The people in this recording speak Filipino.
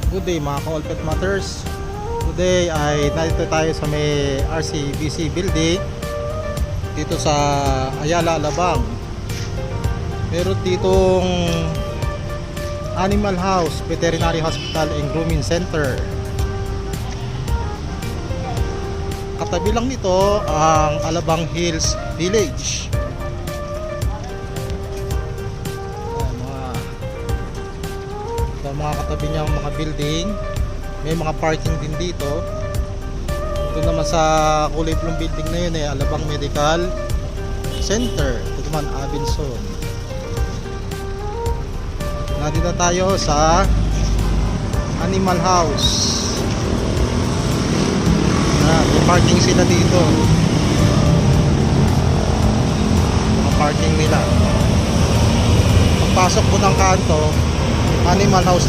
Good day mga ka-all pet matters. Today ay nandito tayo sa may RCBC building dito sa Ayala, Alabang. Meron ditong Animal House, Veterinary Hospital and Grooming Center. Katabi lang nito ang Alabang Hills Village. Mga katabi niya mga building, may mga parking din dito. Ito naman sa kulay blong building na yun Alabang Medical Center. Ito naman Abenson. Nandito tayo sa Animal House. May parking sila dito. Mga parking nila. Pagpasok po ng kanto, Animal House na